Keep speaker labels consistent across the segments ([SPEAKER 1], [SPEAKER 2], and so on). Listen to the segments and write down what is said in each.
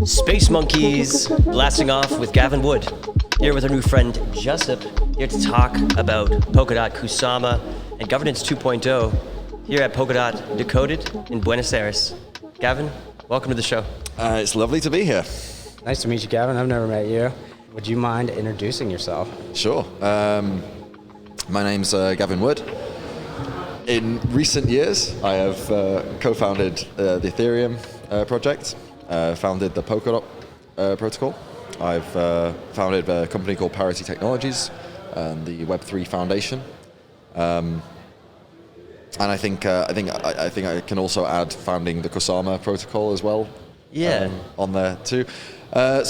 [SPEAKER 1] Space Monkeys, blasting off with Gavin Wood. Here with our new friend Jessup, here to talk about Polkadot Kusama and Governance 2.0 here at Polkadot Decoded in Buenos Aires. Gavin, welcome to the show.
[SPEAKER 2] It's lovely to be here.
[SPEAKER 3] Nice to meet you, Gavin. I've never met you. Would you mind introducing yourself?
[SPEAKER 2] Sure. My name's Gavin Wood. In recent years, I have co-founded the Ethereum project, founded the Polkadot protocol. I've founded a company called Parity Technologies and the Web3 Foundation. And I think I can also add founding the Kusama protocol as well.
[SPEAKER 1] Yeah.
[SPEAKER 2] On there too. A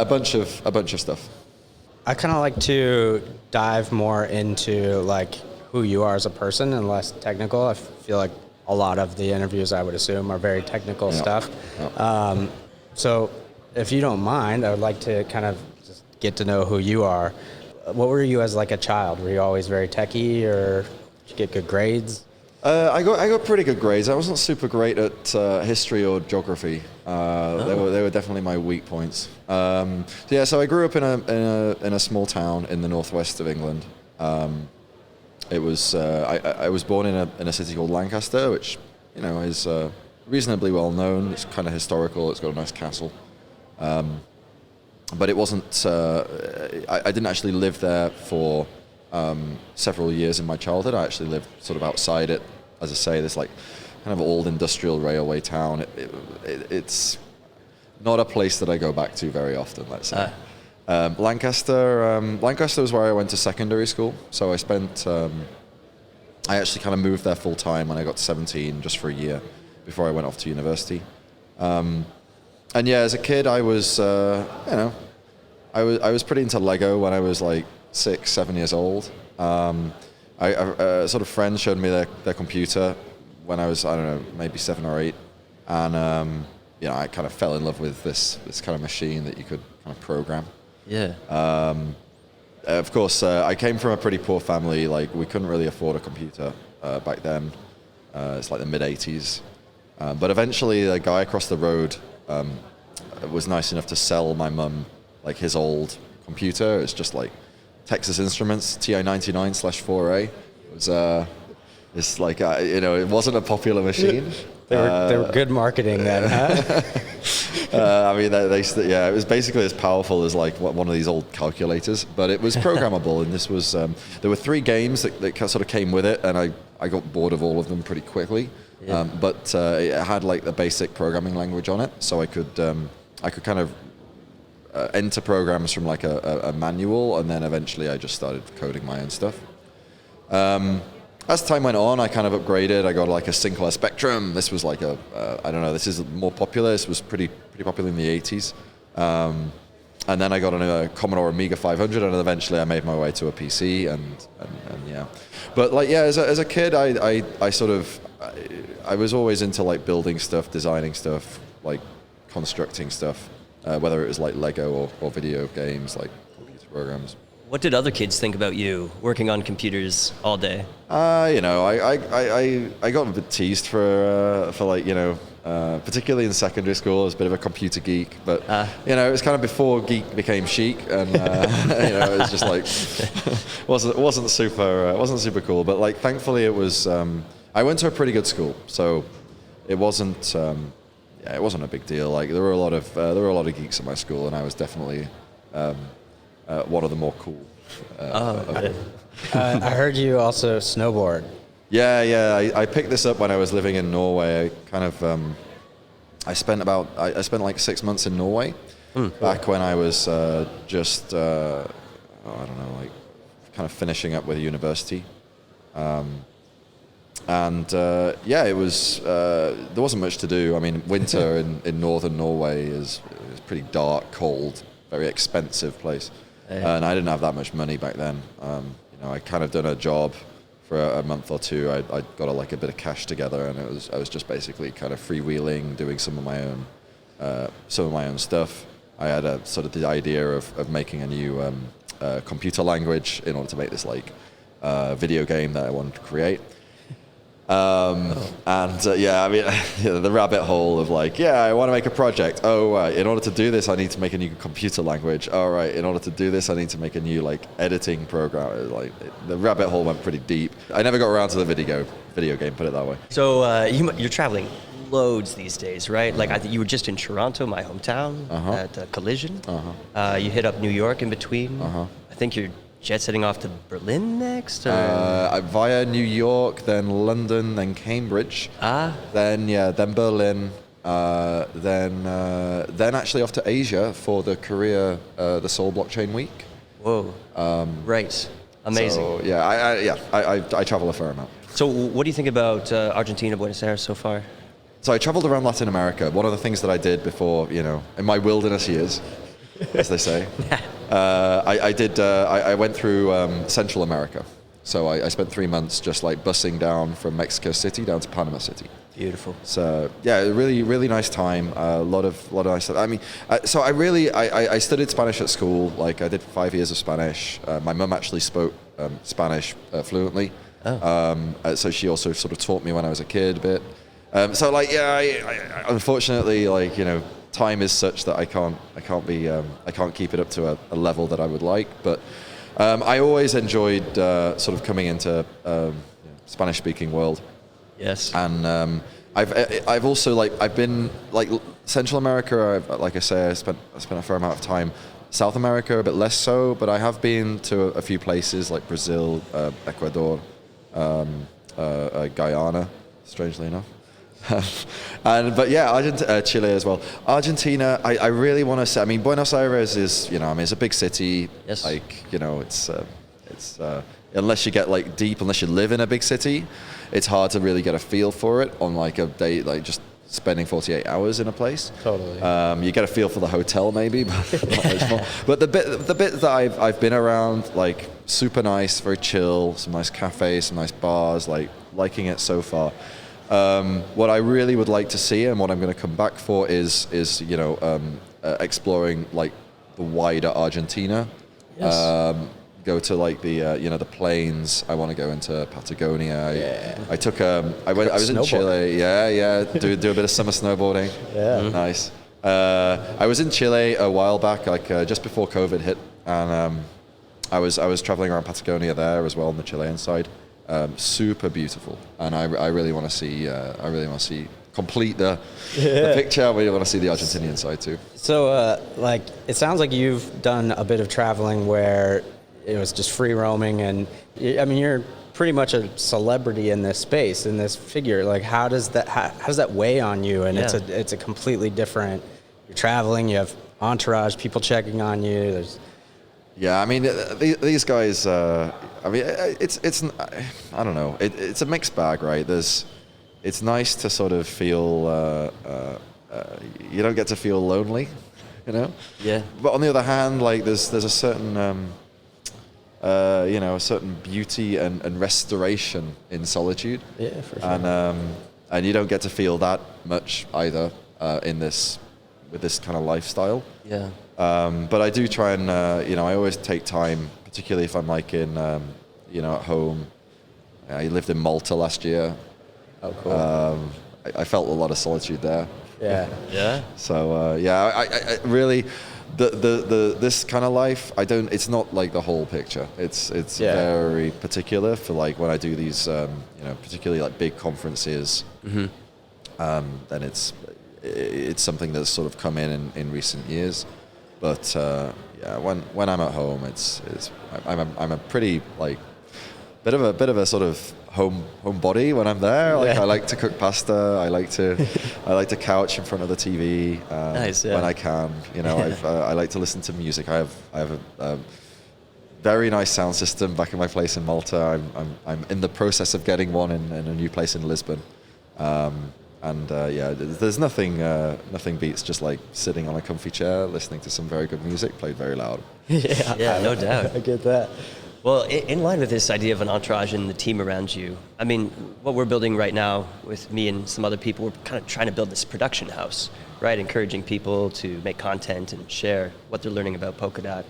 [SPEAKER 2] bunch of stuff.
[SPEAKER 3] I kind of like to dive more into like who you are as a person and less technical. I feel like a lot of the interviews, I would assume, are very technical stuff. Yeah. So if you don't mind, I would like to kind of just get to know who you are. What were you as like a child? Were you always very techie, or did you get good grades?
[SPEAKER 2] I got pretty good grades. I wasn't super great at history or geography. They were definitely my weak points. So I grew up in a small town in the northwest of England. I was born in a city called Lancaster, which is reasonably well known. It's kind of historical. It's got a nice castle, but it wasn't. I didn't actually live there for several years in my childhood. I actually lived sort of outside it. As I say, this like kind of old industrial railway town. It's not a place that I go back to very often, let's say. Lancaster was where I went to secondary school. So I spent, I actually kind of moved there full time when I got to 17, just for a year before I went off to university. As a kid, I was, I was pretty into Lego when I was like 6, 7 years old. Sort of friends showed me their computer when I was, I don't know, maybe 7 or 8. And, I kind of fell in love with this kind of machine that you could kind of program.
[SPEAKER 1] Yeah.
[SPEAKER 2] Of course, I came from a pretty poor family. Like, we couldn't really afford a computer back then. It's like the mid-'80s. But eventually, a guy across the road was nice enough to sell my mum like his old computer. It's just like Texas Instruments TI-99/4A. It was it's like it wasn't a popular machine.
[SPEAKER 3] They were good marketing then, huh?
[SPEAKER 2] It was basically as powerful as like one of these old calculators, but it was programmable. And this was there were 3 games that sort of came with it, and I got bored of all of them pretty quickly. Yeah. But it had like the basic programming language on it, so I could kind of enter programs from like a manual, and then eventually I just started coding my own stuff. As time went on, I kind of upgraded. I got like a Sinclair Spectrum. This was like this is more popular. This was pretty popular in the 80s. And then I got a Commodore Amiga 500, and eventually I made my way to a PC, and yeah. But like, yeah, as a kid, I was always into like building stuff, designing stuff, like constructing stuff, whether it was like Lego or video games, like computer programs.
[SPEAKER 1] What did other kids think about you working on computers all day?
[SPEAKER 2] I got a bit teased for like, particularly in secondary school, I was a bit of a computer geek, but it was kind of before geek became chic, and it was just like wasn't super cool. But like, thankfully, it was. I went to a pretty good school, so it wasn't. It wasn't a big deal. Like, there were a lot of geeks at my school, and I was definitely one of the more cool.
[SPEAKER 3] I heard you also snowboard.
[SPEAKER 2] Yeah. I picked this up when I was living in Norway. I kind of I spent like 6 months in Norway back when I was just I don't know, like kind of finishing up with university. It was there wasn't much to do. I mean, winter in northern Norway is pretty dark, cold, very expensive place. And I didn't have that much money back then. I kind of done a job for a month or two. I got a bit of cash together, and I was just basically kind of freewheeling, doing some of my own stuff. I had a sort of the idea of making a new computer language in order to make this like video game that I wanted to create. Yeah, I mean, the rabbit hole of like, yeah, I want to make a project. Oh, in order to do this, I need to make a new computer language. All right, in order to do this, I need to make a new like editing program. Like the rabbit hole went pretty deep. I never got around to the video game, put it that way.
[SPEAKER 1] So you're traveling loads these days, right? Like I think you were just in Toronto, my hometown, at Collision. You hit up New York in between. I think you're jet setting off to Berlin next? Or?
[SPEAKER 2] Via New York, then London, then Cambridge. Then Berlin, then actually off to Asia for the Korea, the Seoul Blockchain Week.
[SPEAKER 1] Whoa. Right. Amazing.
[SPEAKER 2] So, I travel a fair amount.
[SPEAKER 1] So what do you think about Argentina, Buenos Aires so far?
[SPEAKER 2] So I traveled around Latin America. One of the things that I did before, in my wilderness years, as they say, I went through Central America. So I spent 3 months just like bussing down from Mexico City down to Panama City.
[SPEAKER 1] Beautiful.
[SPEAKER 2] So yeah, really, really nice time. A lot of nice stuff. I mean, so I studied Spanish at school. Like I did 5 years of Spanish. My mum actually spoke Spanish fluently. So she also sort of taught me when I was a kid a bit. I unfortunately, time is such that I can't keep it up to a level that I would like. But I always enjoyed sort of coming into Spanish-speaking world.
[SPEAKER 1] Yes.
[SPEAKER 2] And I've also I've been Central America. Like I say, I spent a fair amount of time. South America a bit less so, but I have been to a few places like Brazil, Ecuador, Guyana, strangely enough. Chile as well. Argentina, I really want to say. I mean, Buenos Aires is, it's a big city.
[SPEAKER 1] Yes.
[SPEAKER 2] It's unless you get deep, unless you live in a big city, it's hard to really get a feel for it on a day, just spending 48 hours in a place.
[SPEAKER 3] Totally.
[SPEAKER 2] You get a feel for the hotel maybe, but not much more. But the bit that I've been around, super nice, very chill, some nice cafes, some nice bars, liking it so far. What I really would like to see, and what I'm going to come back for, is exploring the wider Argentina.
[SPEAKER 1] Yes.
[SPEAKER 2] Go to the plains. I want to go into Patagonia. I took I was in Chile. Do a bit of summer snowboarding.
[SPEAKER 3] Yeah.
[SPEAKER 2] Nice. I was in Chile a while back, just before COVID hit, and I was traveling around Patagonia there as well on the Chilean side. Super beautiful, and I really want to see. Complete the picture. I really want to see the Argentinian side too.
[SPEAKER 3] So, it sounds like you've done a bit of traveling where it was just free roaming, and you're pretty much a celebrity in this space, in this figure. How does that weigh on you? And it's a completely different. You're traveling. You have entourage, people checking on you.
[SPEAKER 2] Yeah, these guys. It's I don't know. It's a mixed bag, right? It's nice to sort of feel. You don't get to feel lonely,
[SPEAKER 1] Yeah.
[SPEAKER 2] But on the other hand, there's a certain. A certain beauty and restoration in solitude.
[SPEAKER 3] Yeah, for sure.
[SPEAKER 2] And you don't get to feel that much either with this kind of lifestyle.
[SPEAKER 1] Yeah.
[SPEAKER 2] But I do try and I always take time, particularly if I'm in at home. I lived in Malta last year.
[SPEAKER 3] Oh, cool.
[SPEAKER 2] I felt a lot of solitude there.
[SPEAKER 3] Yeah.
[SPEAKER 1] Yeah.
[SPEAKER 2] So I really. This kind of life, it's not the whole picture. It's very particular for when I do these particularly big conferences.
[SPEAKER 1] Mm-hmm.
[SPEAKER 2] Then it's something that's sort of come in recent years. But when I'm at home, I'm a pretty bit of a sort of homebody when I'm there. I like to cook pasta. I like to couch in front of the TV
[SPEAKER 1] nice, yeah.
[SPEAKER 2] when I can. I like to listen to music. I have a very nice sound system back in my place in Malta. I'm in the process of getting one in a new place in Lisbon. There's nothing beats just sitting on a comfy chair, listening to some very good music played very loud.
[SPEAKER 1] Yeah, no doubt.
[SPEAKER 3] I get that.
[SPEAKER 1] Well, in line with this idea of an entourage and the team around you, what we're building right now with me and some other people, we're kind of trying to build this production house, right? Encouraging people to make content and share what they're learning about Polkadot.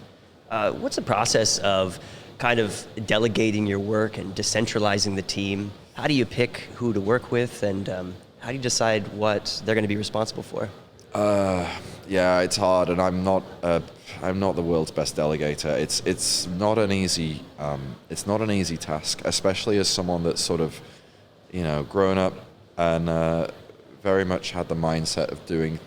[SPEAKER 1] What's the process of kind of delegating your work and decentralizing the team? how do you pick who to work with, and how do you decide what they're going to be responsible for?
[SPEAKER 2] Yeah, it's hard, and I'm not the world's best delegator. It's not an easy task, especially as someone that's sort of, grown up and very much had the mindset of doing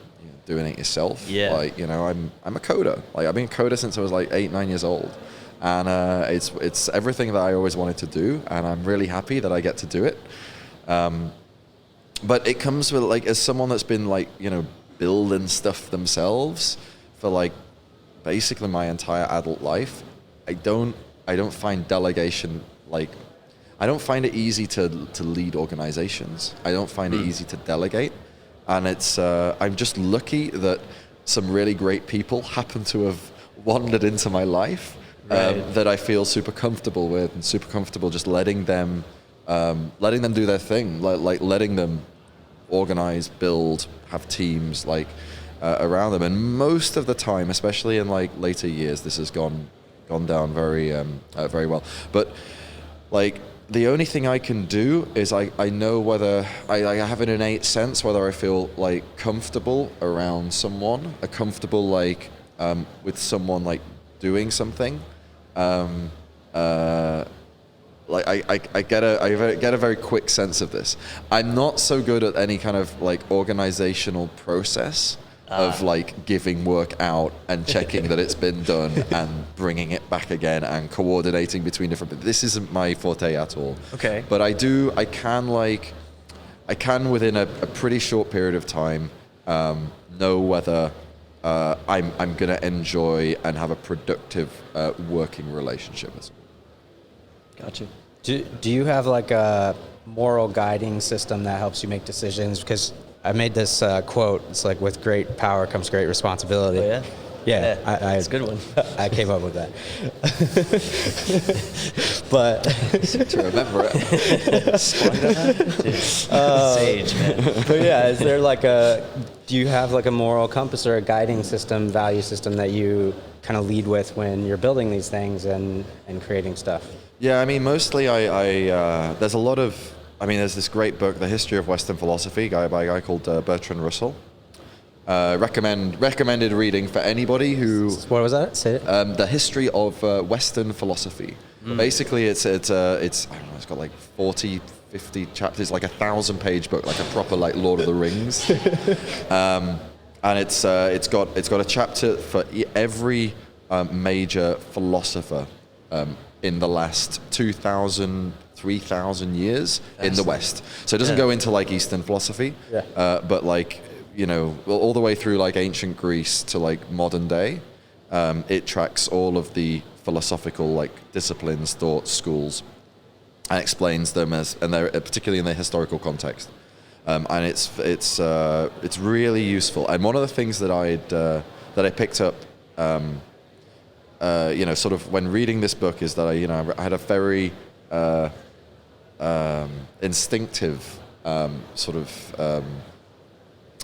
[SPEAKER 2] it yourself.
[SPEAKER 1] Yeah.
[SPEAKER 2] Like, I'm a coder. Like, I've been a coder since I was like 8-9 years old, and it's everything that I always wanted to do, and I'm really happy that I get to do it. But it comes with, like, as someone that's been, like, building stuff themselves for, like, basically my entire adult life, I don't find delegation, like, I don't find it easy to lead organizations. I don't find it easy to delegate. And it's I'm just lucky that some really great people happen to have wandered into my life, that I feel super comfortable with, and super comfortable just letting them do their thing, like letting them organize, build, have teams like around them. And most of the time, especially in like later years, this has gone down very well. But like, the only thing I can do is I know whether I have an innate sense whether I feel like comfortable around someone, comfortable like with someone like doing something. Like I get a very quick sense of this. I'm not so good at any kind of like organizational process of like giving work out and checking that it's been done and bringing it back again and coordinating between different. This isn't my forte at all.
[SPEAKER 1] Okay.
[SPEAKER 2] But I can within a pretty short period of time know whether I'm going to enjoy and have a productive working relationship with someone.
[SPEAKER 1] Gotcha.
[SPEAKER 3] Do you have like a moral guiding system that helps you make decisions? Because I made this quote. It's like, with great power comes great responsibility.
[SPEAKER 1] Oh, yeah?
[SPEAKER 3] Yeah.
[SPEAKER 1] That's a good one.
[SPEAKER 3] I came up with that. But
[SPEAKER 2] To remember it.
[SPEAKER 1] Sage, man.
[SPEAKER 3] But yeah, is there like do you have like a moral compass or a guiding system, value system that you kind of lead with when you're building these things and creating stuff?
[SPEAKER 2] Yeah, I mean, mostly there's a lot of, there's this great book, The History of Western Philosophy, by a guy called Bertrand Russell. Recommended reading for anybody who...
[SPEAKER 3] What was that? Say it.
[SPEAKER 2] The History of Western Philosophy. Basically, it's I don't know, it's got like 40, 50 chapters, like 1,000-page book, like a proper like Lord of the Rings. And it's got a chapter for every major philosopher in the last 2,000, 3,000 years in the West. So it doesn't go into like Eastern philosophy, but like, all the way through like ancient Greece to like modern day, it tracks all of the philosophical like disciplines, thoughts, schools, and explains them and they're particularly in their historical context. And it's really useful. And one of the things that I picked up, sort of when reading this book is that I had a very instinctive sort of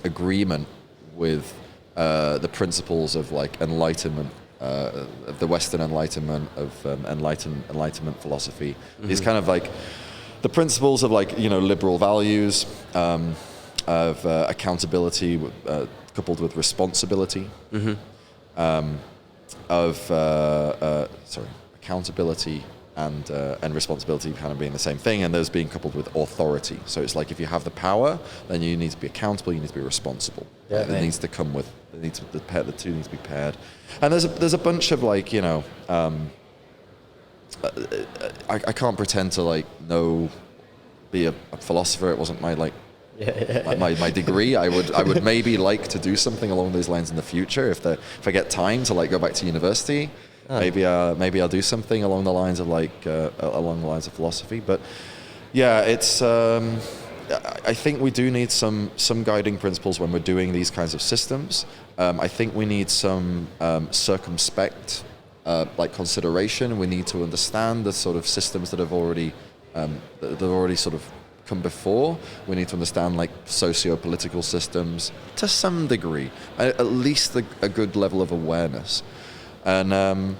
[SPEAKER 2] agreement with the principles of like enlightenment, of the Western Enlightenment, of Enlightenment philosophy. These kind of like the principles of like liberal values, of accountability coupled with responsibility, accountability and responsibility kind of being the same thing, and those being coupled with authority. So it's like if you have the power, then you need to be accountable, you need to be responsible.
[SPEAKER 3] Yeah,
[SPEAKER 2] it needs to come with, the two need to be paired. And there's a bunch of like, I can't pretend to like be a philosopher. It wasn't my like my degree. I would maybe like to do something along those lines in the future if I get time to like go back to university. Maybe I'll do something along the lines of philosophy. But yeah, it's I think we do need some guiding principles when we're doing these kinds of systems. I think we need some circumspect like consideration. We need to understand the sort of systems that have already sort of come before. We need to understand like socio-political systems to some degree, at least a good level of awareness. And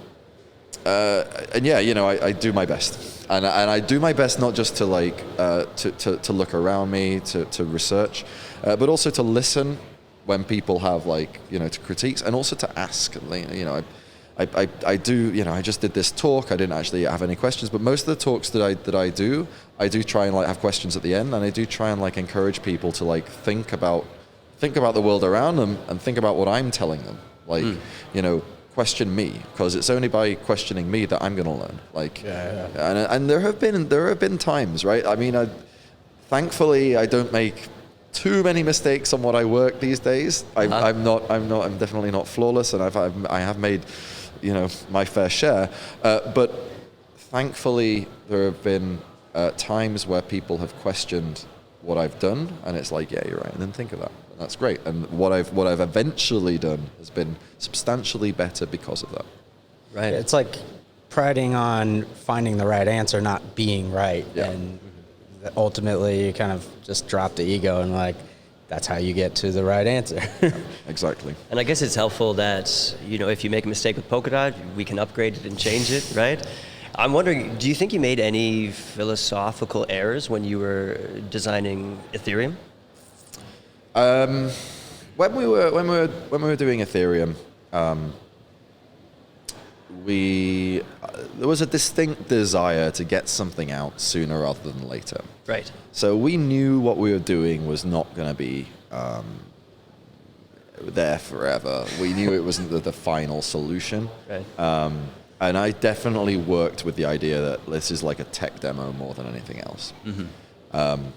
[SPEAKER 2] and yeah, I do my best, and I do my best not just to like to look around me, to research, but also to listen when people have like to critiques, and also to ask. I do, I just did this talk. I didn't actually have any questions, but most of the talks that I do try and like have questions at the end, and I do try and like encourage people to like think about the world around them and think about what I'm telling them. Like, question me, because it's only by questioning me that I'm going to learn. Like, and there have been times, right? I mean, thankfully I don't make too many mistakes on what I work these days. I'm definitely not flawless, and I have made, my fair share. But thankfully, there have been times where people have questioned what I've done, and it's like, yeah, you're right, and then think of that. And that's great. And what I've eventually done has been substantially better because of that.
[SPEAKER 3] Right. It's like priding on finding the right answer, not being right.
[SPEAKER 2] Yeah.
[SPEAKER 3] And ultimately, you kind of just drop the ego and like, that's how you get to the right answer.
[SPEAKER 2] Yeah, exactly.
[SPEAKER 1] And I guess it's helpful that, if you make a mistake with Polkadot, we can upgrade it and change it, right? I'm wondering, do you think you made any philosophical errors when you were designing Ethereum?
[SPEAKER 2] When we were doing Ethereum, there was a distinct desire to get something out sooner rather than later.
[SPEAKER 1] Right.
[SPEAKER 2] So we knew what we were doing was not going to be there forever. We knew it wasn't the final solution.
[SPEAKER 1] Right.
[SPEAKER 2] And I definitely worked with the idea that this is like a tech demo more than anything else. Mm-hmm.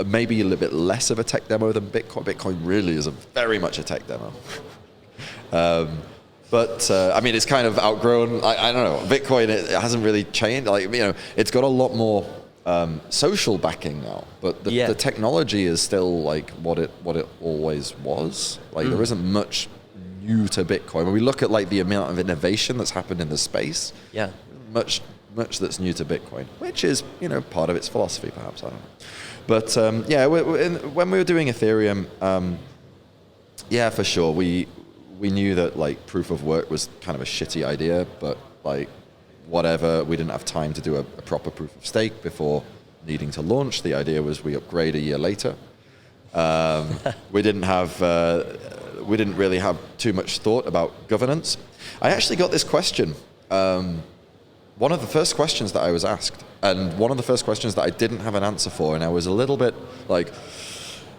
[SPEAKER 2] Maybe a little bit less of a tech demo than Bitcoin. Bitcoin really is very much a tech demo. But I mean, it's kind of outgrown. I don't know. Bitcoin, it hasn't really changed. Like, it's got a lot more social backing now. But the technology is still like what it always was. Like, there isn't much new to Bitcoin. When we look at like the amount of innovation that's happened in the space, much that's new to Bitcoin, which is part of its philosophy, perhaps. I don't know. But when we were doing Ethereum, for sure we knew that like proof of work was kind of a shitty idea, but like whatever, we didn't have time to do a proper proof of stake before needing to launch. The idea was we upgrade a year later. We didn't really have too much thought about governance. I actually got this question. One of the first questions that I was asked, and one of the first questions that I didn't have an answer for, and I was a little bit like,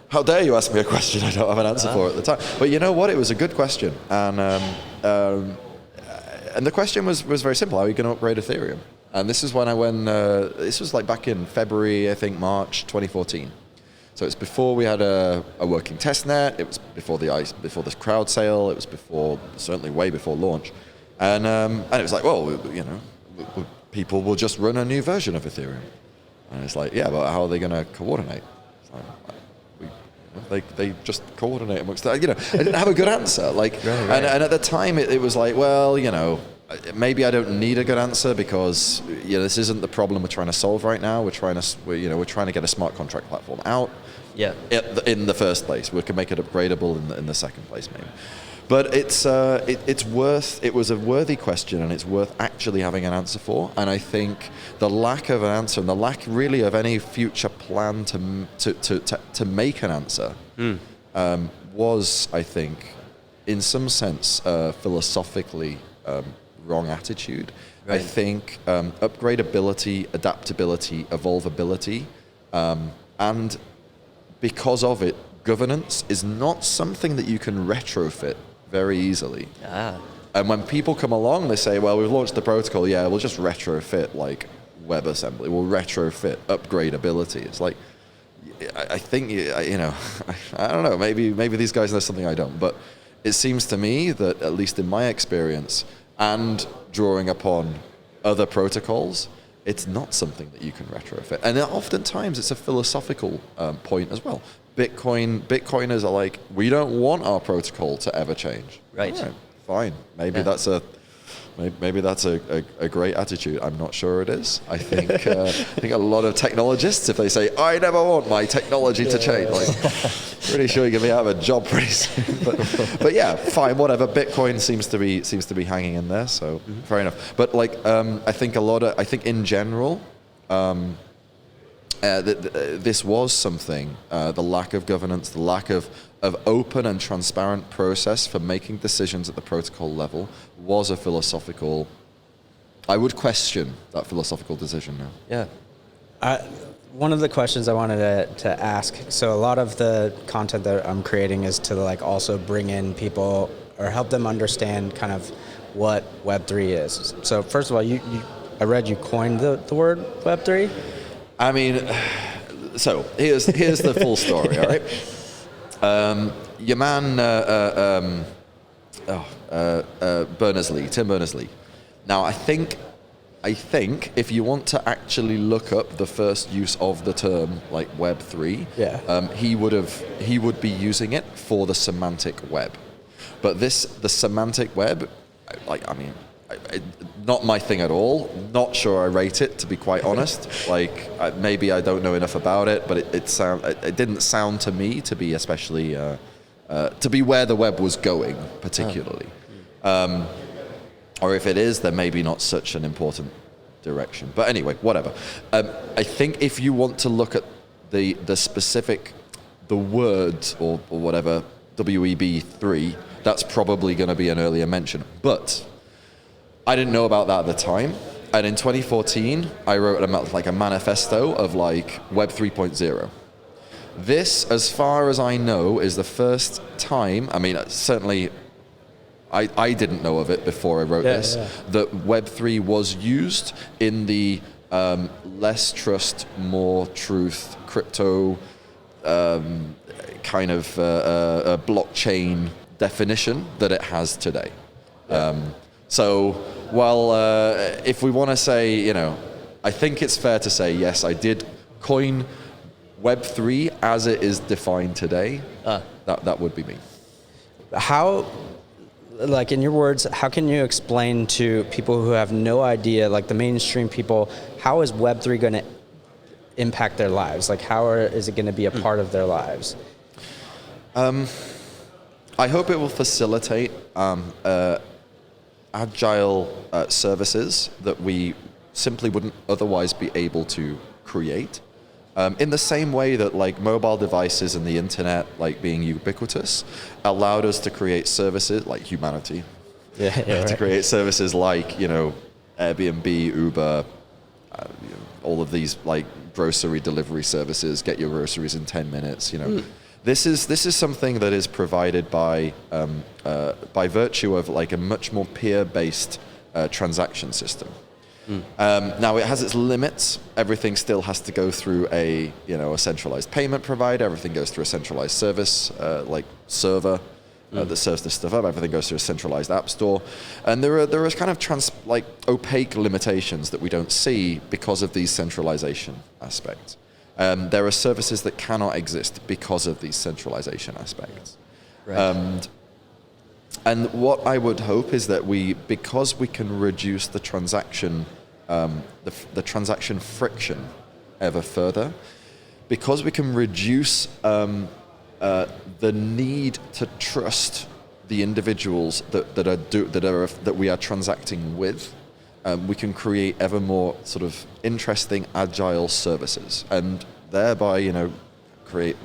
[SPEAKER 2] how dare you ask me a question I don't have an answer for at the time? But you know what? It was a good question. And the question was very simple. How are you going to upgrade Ethereum? And this is this was like back in February, I think March 2014. So it's before we had a working test net. It was before this crowd sale. It was certainly way before launch. And it was like, well, people will just run a new version of Ethereum. And it's like, yeah, but how are they going to coordinate? It's like, they just coordinate amongst that. I didn't have a good answer. Like, right. And at the time, it was like, well, maybe I don't need a good answer because this isn't the problem we're trying to solve right now. We're trying to get a smart contract platform out.
[SPEAKER 1] Yeah.
[SPEAKER 2] In the first place, we can make it upgradable in the second place, maybe. But it was a worthy question, and it's worth actually having an answer for. And I think the lack of an answer and the lack really of any future plan to make an answer was, I think, in some sense, philosophically wrong attitude. Right. I think upgradability, adaptability, evolvability, and because of it, governance is not something that you can retrofit very easily. And when people come along, they say, well, we've launched the protocol, we'll just retrofit like WebAssembly, we'll retrofit upgradability. It's like, I think, I don't know, maybe these guys know something I don't, but it seems to me that, at least in my experience, and drawing upon other protocols, it's not something that you can retrofit. And oftentimes it's a philosophical point as well. Bitcoiners are like, we don't want our protocol to ever change.
[SPEAKER 1] Right.
[SPEAKER 2] All right, fine. Maybe that's a Maybe that's a great attitude. I'm not sure it is. I think a lot of technologists, if they say, I never want my technology to change, like, pretty sure you're going to be out of a job pretty soon. But yeah, fine, whatever. Bitcoin seems to be hanging in there, so fair enough. But like, I think in general, this was something, the lack of governance, the lack of open and transparent process for making decisions at the protocol level was a philosophical, I would question that philosophical decision now.
[SPEAKER 1] Yeah.
[SPEAKER 3] One of the questions I wanted to ask, so a lot of the content that I'm creating is to like also bring in people or help them understand kind of what Web3 is. So first of all, I read you coined the word Web3.
[SPEAKER 2] I mean, so here's the full story, all right? Your man, Tim Berners-Lee. Now, I think if you want to actually look up the first use of the term like Web3, he would be using it for the semantic web. But the semantic web, not my thing at all. Not sure I rate it, to be quite honest. Like, maybe I don't know enough about it, but it didn't sound to me to be especially to be where the web was going particularly. Or if it is, then maybe not such an important direction. But anyway, whatever. I think if you want to look at the specific words or whatever, WEB3, that's probably going to be an earlier mention. But I didn't know about that at the time, and in 2014, I wrote a manifesto of like Web 3.0. This, as far as I know, is the first time, I mean, certainly I didn't know of it before I wrote this, that Web3 was used in the less trust, more truth, crypto kind of blockchain definition that it has today. So, well, if we want to say, I think it's fair to say, yes, I did coin Web3 as it is defined today. That would be me.
[SPEAKER 3] How, like in your words, how can you explain to people who have no idea, like the mainstream people, how is Web3 going to impact their lives? Like, is it going to be a part of their lives?
[SPEAKER 2] I hope it will facilitate agile services that we simply wouldn't otherwise be able to create. In the same way that like mobile devices and the internet, like being ubiquitous, allowed us to create services like humanity, to create services like, Airbnb, Uber, all of these like grocery delivery services, get your groceries in 10 minutes, This is something that is provided by virtue of like a much more peer-based transaction system. Now it has its limits. Everything still has to go through a centralized payment provider. Everything goes through a centralized service like server that serves this stuff up. Everything goes through a centralized app store, and there are kind of opaque limitations that we don't see because of these centralization aspects. There are services that cannot exist because of these centralization aspects. Right. And what I would hope is that because we can reduce the transaction, the transaction friction ever further, because we can reduce the need to trust the individuals that we are transacting with, we can create ever more sort of interesting, agile services, and thereby, create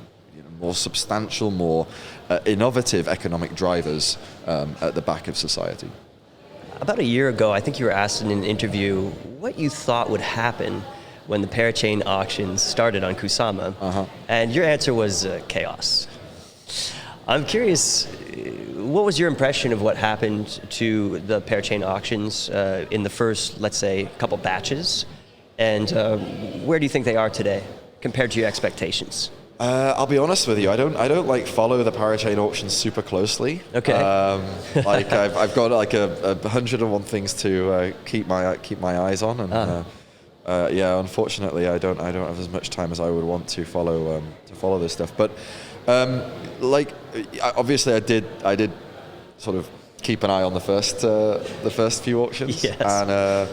[SPEAKER 2] more substantial, more innovative economic drivers at the back of society.
[SPEAKER 1] About a year ago, I think you were asked in an interview what you thought would happen when the Parachain Auctions started on Kusama, and your answer was chaos. I'm curious, what was your impression of what happened to the Parachain Auctions in the first, let's say, couple batches, and where do you think they are today compared to your expectations?
[SPEAKER 2] I'll be honest with you. I don't like follow the Parachain Auctions super closely.
[SPEAKER 1] Okay.
[SPEAKER 2] Like I've got like 101 things to keep my eyes on, and unfortunately I don't have as much time as I would want to follow this stuff. But like obviously I did sort of keep an eye on the first few auctions.
[SPEAKER 1] Yes.
[SPEAKER 2] And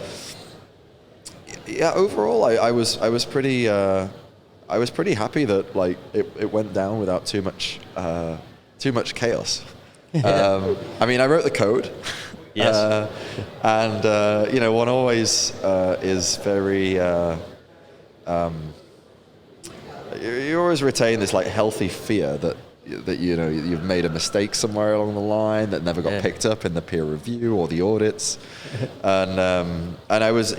[SPEAKER 2] yeah, overall, I was pretty happy that like it went down without too much chaos. I mean, I wrote the code.
[SPEAKER 1] Yes.
[SPEAKER 2] And you know, one always is very. You always retain this like healthy fear that you know you've made a mistake somewhere along the line that never got picked up in the peer review or the audits, and I was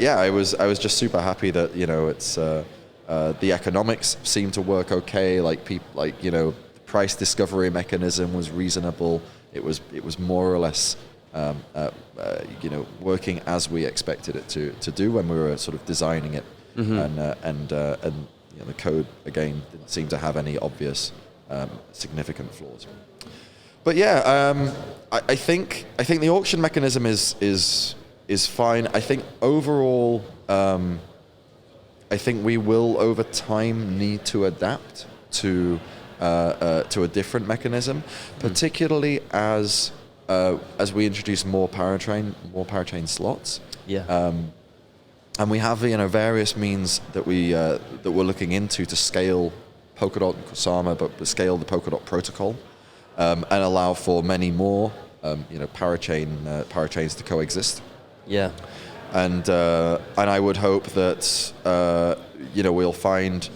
[SPEAKER 2] just super happy that you know it's the economics seemed to work okay. Like you know, the price discovery mechanism was reasonable. It was more or less you know, working as we expected it to do when we were sort of designing it, and you know, the code again didn't seem to have any obvious significant flaws. But yeah, I think the auction mechanism is fine. I think overall, I think we will over time need to adapt to a different mechanism, particularly as we introduce more parachain slots.
[SPEAKER 1] Yeah.
[SPEAKER 2] And we have, you know, various means that we're looking into to scale Polkadot and Kusama, but scale the Polkadot protocol, and allow for many more, you know, parachains to coexist.
[SPEAKER 1] Yeah.
[SPEAKER 2] And I would hope that you know, we'll find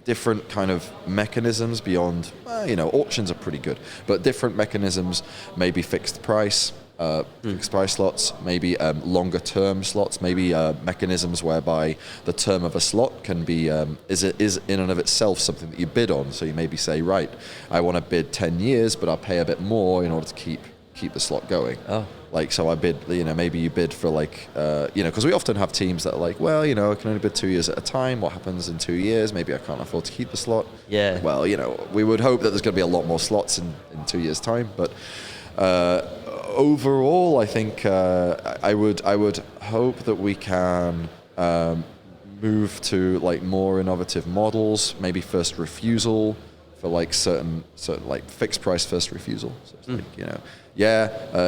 [SPEAKER 2] different kind of mechanisms beyond, you know, auctions are pretty good, but different mechanisms, maybe fixed price slots, maybe longer term slots, maybe mechanisms whereby the term of a slot can be is in and of itself something that you bid on. So you maybe say, right, I want to bid 10 years, but I'll pay a bit more in order to keep the slot going.
[SPEAKER 1] Oh.
[SPEAKER 2] Like, so I bid, you know, maybe you bid for like, you know, because we often have teams that are like, well, you know, I can only bid 2 years at a time. What happens in 2 years? Maybe I can't afford to keep the slot.
[SPEAKER 1] Yeah.
[SPEAKER 2] Well, you know, we would hope that there's going to be a lot more slots in 2 years' time. But overall, I think I would hope that we can move to like more innovative models, maybe first refusal for like certain like fixed price first refusal. So it's like, you know,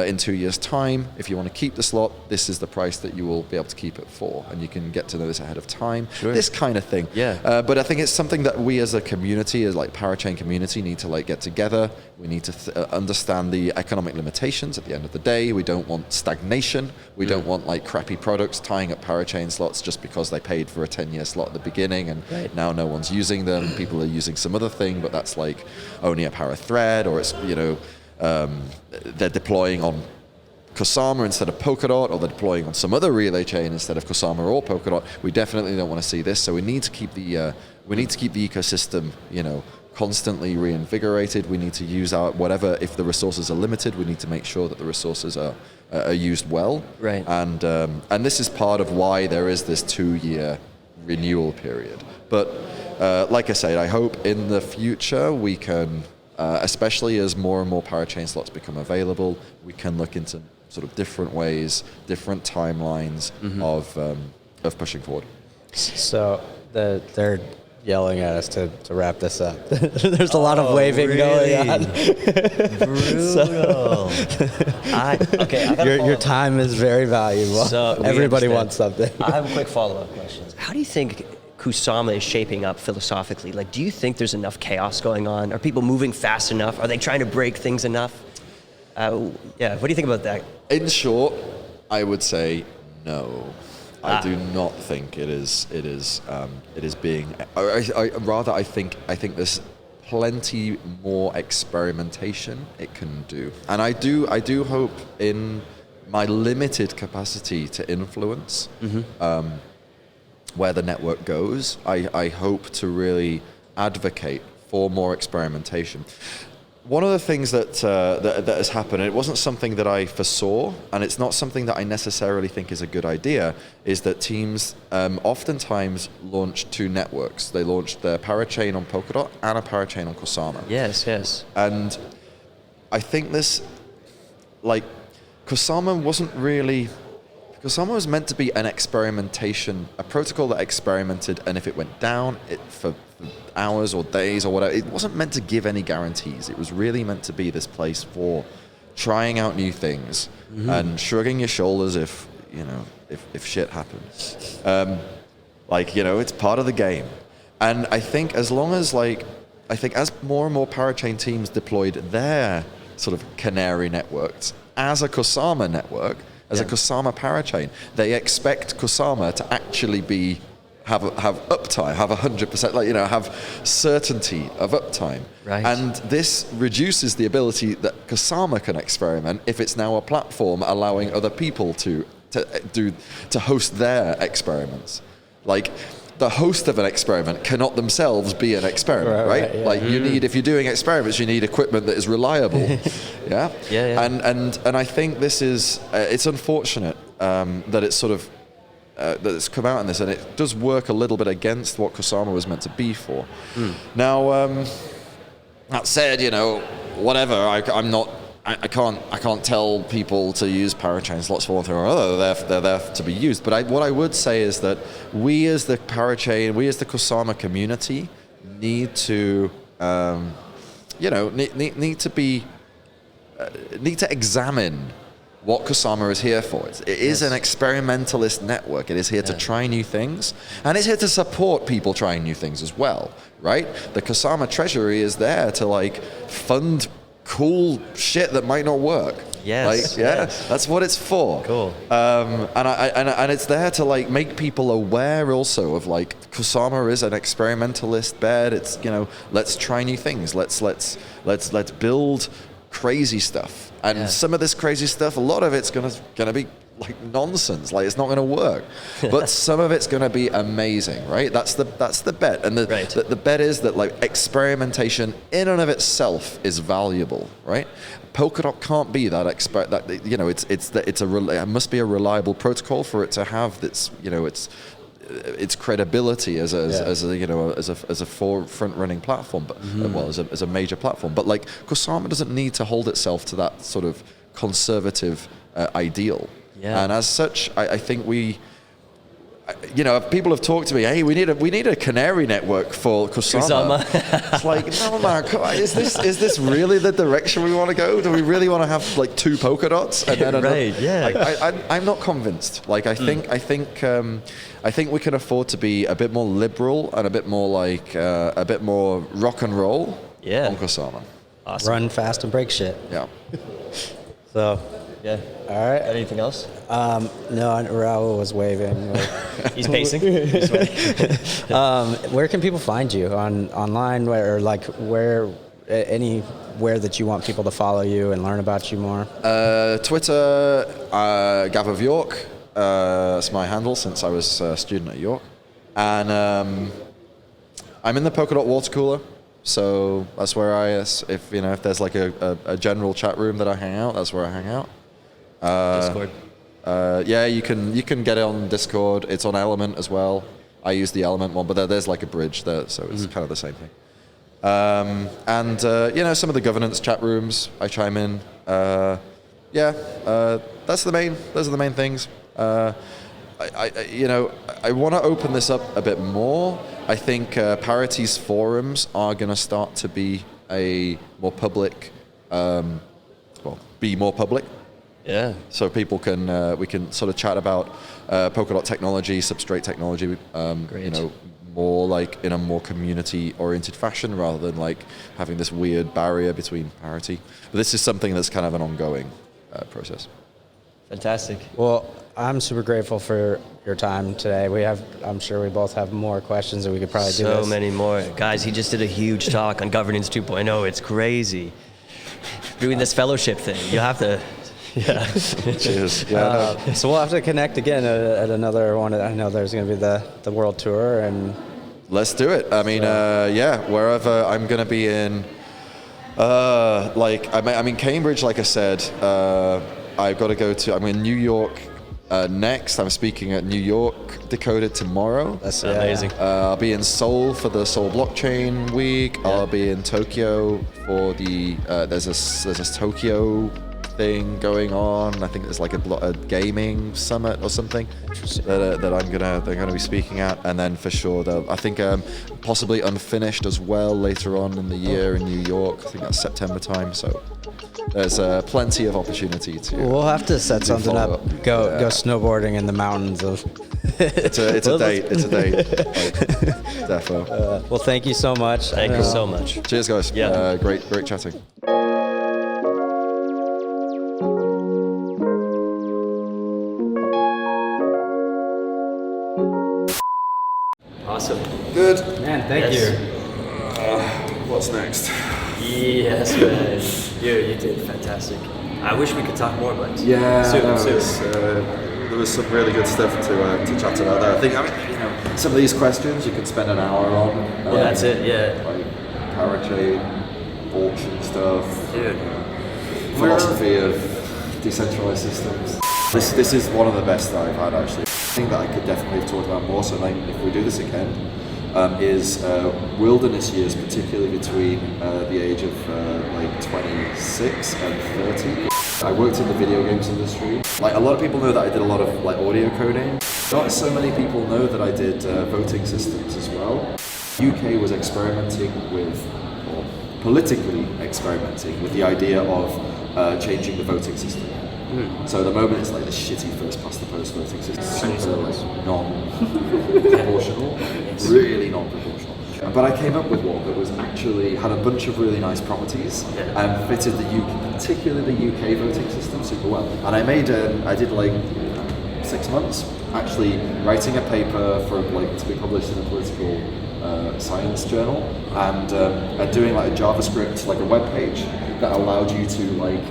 [SPEAKER 2] in 2 years' time, if you want to keep the slot, this is the price that you will be able to keep it for, and you can get to know this ahead of time.
[SPEAKER 1] Sure.
[SPEAKER 2] This kind of thing.
[SPEAKER 1] Yeah.
[SPEAKER 2] But I think it's something that we as a community, as like Parachain community, need to like get together. We need to understand the economic limitations at the end of the day. We don't want stagnation. We don't want like crappy products tying up Parachain slots just because they paid for a 10-year slot at the beginning and now no one's using them. People are using some other thing, but that's like only a Para thread, or it's, you know, they're deploying on Kusama instead of Polkadot, or they're deploying on some other relay chain instead of Kusama or Polkadot. We definitely don't want to see this. So we need to keep the ecosystem, you know, constantly reinvigorated. We need to use our whatever. If the resources are limited, we need to make sure that the resources are used well.
[SPEAKER 1] Right.
[SPEAKER 2] And this is part of why there is this 2-year renewal period. But like I said, I hope in the future we can. Especially as more and more parachain slots become available, we can look into sort of different ways, different timelines of pushing forward.
[SPEAKER 3] So they're yelling at us to wrap this up. There's a lot of waving going on.
[SPEAKER 1] Brutal.
[SPEAKER 3] Your time is very valuable.
[SPEAKER 1] So
[SPEAKER 3] everybody wants something.
[SPEAKER 1] I have a quick follow-up question. How do you think Kusama is shaping up philosophically? Like, do you think there's enough chaos going on? Are people moving fast enough? Are they trying to break things enough? What do you think about that?
[SPEAKER 2] In short, I would say no. I do not think it is being. I think there's plenty more experimentation it can do, and I do hope in my limited capacity to influence. Where the network goes, I hope to really advocate for more experimentation. One of the things that has happened, and it wasn't something that I foresaw, and it's not something that I necessarily think is a good idea, is that teams oftentimes launch 2 networks. They launched their Parachain on Polkadot and a Parachain on Kusama.
[SPEAKER 1] Yes.
[SPEAKER 2] And I think this, like, Kusama was meant to be an experimentation, a protocol that experimented, and if it went down, for hours or days or whatever, it wasn't meant to give any guarantees. It was really meant to be this place for trying out new things, and shrugging your shoulders if shit happens. It's part of the game. And I think as long as as more and more Parachain teams deployed their sort of canary networks as a Kusama network, as a Kusama Parachain, they expect Kusama to actually have uptime, have 100%, have certainty of uptime.
[SPEAKER 1] Right.
[SPEAKER 2] And this reduces the ability that Kusama can experiment if it's now a platform allowing other people to host their experiments. Like, the host of an experiment cannot themselves be an experiment, right?
[SPEAKER 3] Yeah.
[SPEAKER 2] You need, if you're doing experiments, you need equipment that is reliable. Yeah. And I think this is it's unfortunate that it's sort of that it's come out in this, and it does work a little bit against what Kusama was meant to be for. Now, that said, whatever. I can't tell people to use Parachain slots for one thing or another. They're there to be used. But what I would say is that we as the Parachain, we as the Kusama community need to, need to examine what Kusama is here for. It is an experimentalist network. It is here to try new things, and it's here to support people trying new things as well, right? The Kusama Treasury is there to fund cool shit that might not work.
[SPEAKER 1] Yes.
[SPEAKER 2] That's what it's for.
[SPEAKER 1] Cool.
[SPEAKER 2] And it's there to make people aware also of Kusama is an experimentalist bed. It's let's try new things. Let's build crazy stuff. And some of this crazy stuff, a lot of it's gonna be nonsense. It's not gonna work. But some of it's gonna be amazing, right? That's the bet. And the bet is that experimentation in and of itself is valuable, right? Polkadot can't be that it must be a reliable protocol for it to have its credibility as a forefront running platform, but as a major platform. But Kusama doesn't need to hold itself to that sort of conservative ideal. Yeah. And as such, I think people have talked to me, hey, we need a canary network for Kusama. It's no man, is this really the direction we want to go? Do we really want to have 2 Polkadots? And then I'm not convinced. I think we can afford to be a bit more liberal and a bit more rock and roll on Kusama.
[SPEAKER 1] Awesome.
[SPEAKER 3] Run fast and break shit.
[SPEAKER 2] Yeah.
[SPEAKER 1] So. Yeah.
[SPEAKER 3] All right.
[SPEAKER 1] Anything else?
[SPEAKER 3] No, Raul was waving.
[SPEAKER 1] He's pacing. He's
[SPEAKER 3] where can people find you online? Anywhere that you want people to follow you and learn about you more?
[SPEAKER 2] Twitter, Gav of York. That's my handle since I was a student at York. And I'm in the Polkadot water cooler. So that's where if there's a general chat room that I hang out, that's where I hang out.
[SPEAKER 1] Discord.
[SPEAKER 2] You can get it on Discord. It's on Element as well. I use the Element one, but there's a bridge there, so it's kind of the same thing. Some of the governance chat rooms I chime in. Those are the main things. I want to open this up a bit more. I think Parity's forums are going to start to be more public. Be more public.
[SPEAKER 1] Yeah.
[SPEAKER 2] So people we can sort of chat about Polkadot technology, substrate technology. More in a more community-oriented fashion rather than having this weird barrier between Parity. But this is something that's kind of an ongoing process.
[SPEAKER 1] Fantastic.
[SPEAKER 3] Well, I'm super grateful for your time today. I'm sure we both have more questions and we could probably do this.
[SPEAKER 1] So many more. Guys, he just did a huge talk on Governance 2.0. It's crazy. Doing this fellowship thing. You have to... Yeah.
[SPEAKER 2] Cheers.
[SPEAKER 3] So we'll have to connect again at another one. I know there's going to be the world tour, and
[SPEAKER 2] let's do it. I mean, wherever I'm going to be in, I'm in Cambridge, like I said. I've got to go to. I'm in New York next. I'm speaking at New York Decoded tomorrow.
[SPEAKER 3] That's amazing.
[SPEAKER 2] I'll be in Seoul for the Seoul Blockchain Week. Yeah. I'll be in Tokyo for the there's a Tokyo thing going on. I think there's like a gaming summit or something that they're gonna be speaking at, and then for sure I think possibly Unfinished as well later on in the year in New York. I think that's September time. So there's plenty of opportunity to.
[SPEAKER 3] We'll have to set something up.
[SPEAKER 2] follow-up.
[SPEAKER 3] Go snowboarding in the mountains of.
[SPEAKER 2] It's a date. It's a date. Defo.
[SPEAKER 3] Well, thank you so much.
[SPEAKER 1] Thank you so much.
[SPEAKER 2] Cheers, guys.
[SPEAKER 1] Yeah.
[SPEAKER 2] Great chatting.
[SPEAKER 1] Awesome.
[SPEAKER 2] Good.
[SPEAKER 3] Man, thank
[SPEAKER 1] Yes.
[SPEAKER 3] you.
[SPEAKER 2] What's next?
[SPEAKER 1] Yes, man. You did fantastic. I wish we could talk more, but
[SPEAKER 2] Yeah,
[SPEAKER 1] soon.
[SPEAKER 2] there was some really good stuff to chat about there. I think, some of these questions you could spend an hour on.
[SPEAKER 1] Well, that's it, yeah.
[SPEAKER 2] Like Parachain, auction stuff,
[SPEAKER 1] Dude.
[SPEAKER 2] philosophy of decentralized systems. This is one of the best that I've had, actually. I think that I could definitely have talked about more, so like, if we do this again, is wilderness years, particularly between the age of like 26 and 30. I worked in the video games industry. Like, a lot of people know that I did a lot of like audio coding. Not so many people know that I did voting systems as well. UK was experimenting with, or politically experimenting with the idea of changing the voting system. So at the moment it's like the shitty first past the post voting system, super like non-proportional, really non-proportional. But I came up with one that was actually had a bunch of really nice properties and fitted the UK, particularly the UK voting system super well. And I did like 6 months actually writing a paper for like to be published in a political science journal, and doing like a JavaScript, like a web page that allowed you to like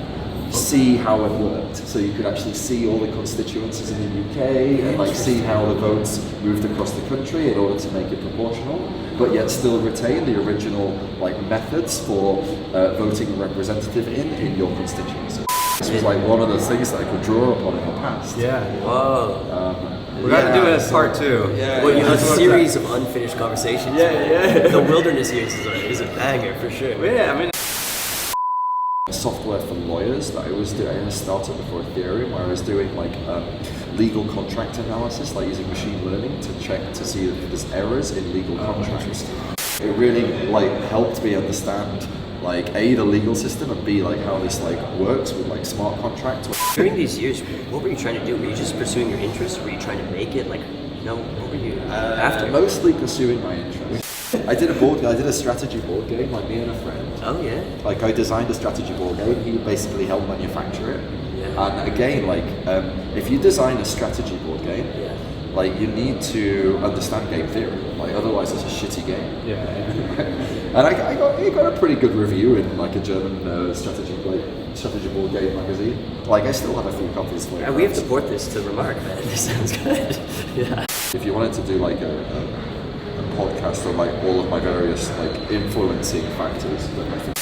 [SPEAKER 2] see how it worked. So you could actually see all the constituencies in the UK and like see how the votes moved across the country in order to make it proportional, but yet still retain the original like methods for voting a representative in your constituency. This was like one of those things that I could draw upon in the past.
[SPEAKER 3] Yeah.
[SPEAKER 1] Whoa.
[SPEAKER 3] We got to do it as part 2.
[SPEAKER 2] Yeah.
[SPEAKER 1] Well, you know, a series of unfinished conversations.
[SPEAKER 3] Yeah.
[SPEAKER 1] The wilderness years is a banger for sure.
[SPEAKER 3] Yeah, I mean.
[SPEAKER 2] Software for lawyers that I was doing. I started before Ethereum, where I was doing like legal contract analysis, like using machine learning to check to see if there's errors in legal contracts. It really like helped me understand like A, the legal system, and B, like how this like works with like smart contracts.
[SPEAKER 1] During these years, what were you trying to do? Were you just pursuing your interests? Were you trying to make it? Like, what were you after?
[SPEAKER 2] Mostly pursuing my interests. I did a strategy board game, like me and a friend.
[SPEAKER 1] Oh yeah.
[SPEAKER 2] Like I designed a strategy board game. He basically helped manufacture it.
[SPEAKER 1] Yeah.
[SPEAKER 2] And again, like if you design a strategy board game, like you need to understand game theory. Like otherwise, it's a shitty game.
[SPEAKER 3] Yeah.
[SPEAKER 2] And I got a pretty good review in like a German strategy board game magazine. Like I still have a few copies for
[SPEAKER 1] And we have to port this to Remark, man. This sounds good. Yeah.
[SPEAKER 2] If you wanted to do like a podcast on like all of my various like influencing factors, then I think.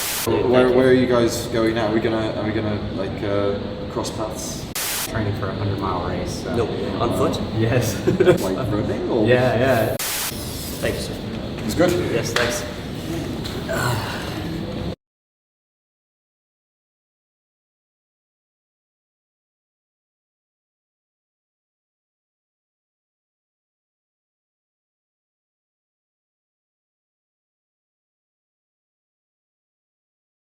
[SPEAKER 2] Where are you guys going now? Are we gonna like cross paths?
[SPEAKER 3] Training for a 100-mile race. So.
[SPEAKER 1] No, on foot?
[SPEAKER 3] Yes.
[SPEAKER 2] Like running or?
[SPEAKER 3] Yeah.
[SPEAKER 1] Thank you, sir.
[SPEAKER 2] It's good.
[SPEAKER 1] Yes, thanks.